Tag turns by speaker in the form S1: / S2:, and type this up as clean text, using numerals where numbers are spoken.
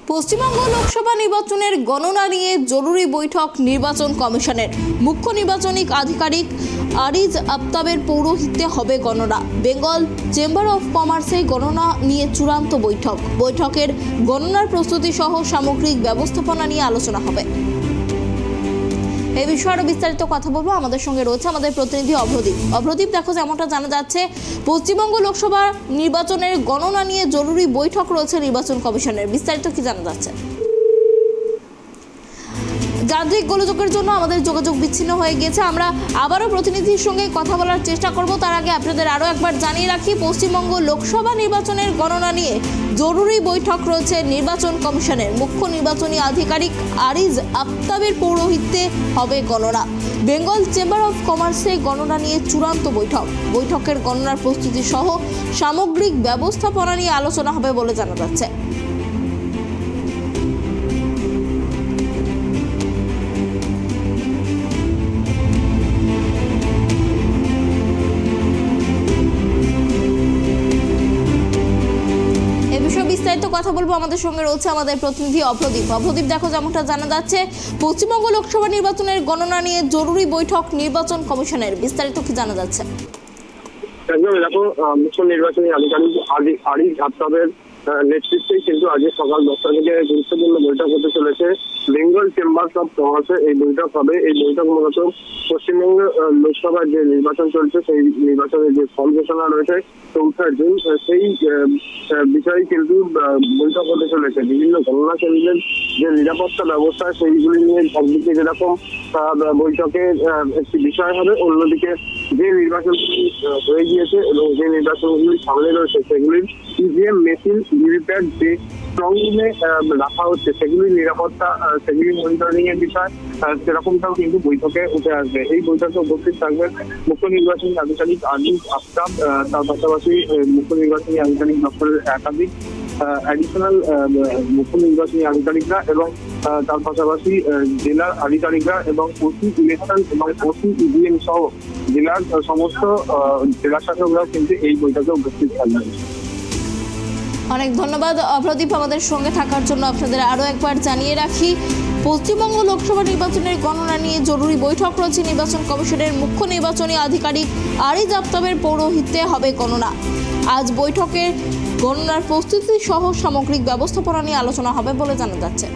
S1: পশ্চিমবঙ্গ লোকসভা নির্বাচনের গণনা নিয়ে জরুরি বৈঠক নির্বাচন কমিশনের। মুখ্য নির্বাচনী আধিকারিক আরিজ আফতাবের পৌরোহিত্যে হবে গণনা। বেঙ্গল চেম্বার অফ কমার্সে গণনা নিয়ে চূড়ান্ত বৈঠকের গণনার প্রস্তুতি সহ সামগ্রিক ব্যবস্থাপনা নিয়ে আলোচনা হবে। এই বিষয়ে আরো বিস্তারিত কথা বলবো। আমাদের সঙ্গে রয়েছে আমাদের প্রতিনিধি অভ্রদীপ। দেখো, যেমনটা জানা যাচ্ছে, পশ্চিমবঙ্গ লোকসভা নির্বাচনের গণনা নিয়ে জরুরি বৈঠক রয়েছে নির্বাচন কমিশনের। বিস্তারিত কি জানা যাচ্ছে? যান্ত্রিক গোলযোগের জন্য আমাদের যোগাযোগ বিচ্ছিন্ন হয়ে গিয়েছে। আমরা আবারও প্রতিনিধির সঙ্গে কথা বলার চেষ্টা করব। তার আগে আপনাদের আরও একবার জানিয়ে রাখি, পশ্চিমবঙ্গ লোকসভা নির্বাচনের গণনা নিয়ে জরুরি বৈঠক রয়েছে নির্বাচন কমিশনের। মুখ্য নির্বাচনী আধিকারিক আরিজ আফতাবের পৌরোহিত্যে হবে গণনা। বেঙ্গল চেম্বার অফ কমার্সে গণনা নিয়ে চূড়ান্ত বৈঠকের গণনার প্রস্তুতি সহ সামগ্রিক ব্যবস্থাপনা নিয়ে আলোচনা হবে বলে জানা যাচ্ছে। বিস্তারিত কথা বলবো। আমাদের সঙ্গে রয়েছে আমাদের প্রতিনিধি অভ্রদীপ। দেখো, যেমনটা জানা যাচ্ছে, পশ্চিমবঙ্গ লোকসভা নির্বাচনের গণনা নিয়ে জরুরি বৈঠক নির্বাচন কমিশনের। বিস্তারিত কি জানা যাচ্ছে?
S2: দেখো, মুখ্য নির্বাচনী আধিকারিক আরিজ আফতাবের নেতৃত্বেই কিন্তু আজ সকাল 10টা থেকে গুরুত্বপূর্ণ বৈঠক হতে চলেছে বেঙ্গল চেম্বার অফ কমার্সে। এই বৈঠক হবে। এই বৈঠক মূলত পশ্চিমবঙ্গ লোকসভার যে নির্বাচন চলছে সেই নির্বাচনের যে ফল ঘোষণা রয়েছে 4 জুন, সেই বিষয়ে কিন্তু বৈঠক হতে চলেছে। বিভিন্ন গণনা কেন্দ্রের যে নিরাপত্তা ব্যবস্থা সেইগুলি নিয়ে একদিকে যেরকম বৈঠকের একটি বিষয় হবে, অন্যদিকে যে নির্বাচনগুলি হয়ে গিয়েছে এবং যে নির্বাচনগুলি সামনে রয়েছে সেগুলির ইভিএম মেশিন, ভিভিপ্যাট যে স্ট্রং রুমে রাখা হচ্ছে সেগুলির নিরাপত্তা, সেগুলি মনিটরিং এর বিষয় সেরকমটাও কিন্তু বৈঠকে উঠে আসবে। এই বৈঠকে উপস্থিত থাকবেন মুখ্য নির্বাচনী আধিকারিক আরিজ আফতাব, তার পাশাপাশি মুখ্য নির্বাচনী আধিকারিক দপ্তরের একাধিক অ্যাডিশনাল মুখ্য নির্বাচনী আধিকারিকরা এবং তার পাশাপাশি জেলার আধিকারিকরা এবং ওসি ইলেকশন এবং ওসি ইভিএম সহ জেলার সমস্ত জেলা শাসকরাও কিন্তু এই বৈঠকে উপস্থিত থাকবেন।
S1: অনেক ধন্যবাদ অভ্রদীপ আমাদের সঙ্গে থাকার জন্য। আপনাদের আরও একবার জানিয়ে রাখি, পশ্চিমবঙ্গ লোকসভা নির্বাচনের গণনা নিয়ে জরুরি বৈঠক রয়েছে নির্বাচন কমিশনের। মুখ্য নির্বাচনী আধিকারিক আরিজ আফতাবের পৌরোহিত্যে হবে গণনা। আজ বৈঠকে গণনার প্রস্তুতি সহ সামগ্রিক ব্যবস্থাপনা নিয়ে আলোচনা হবে বলে জানা যাচ্ছে।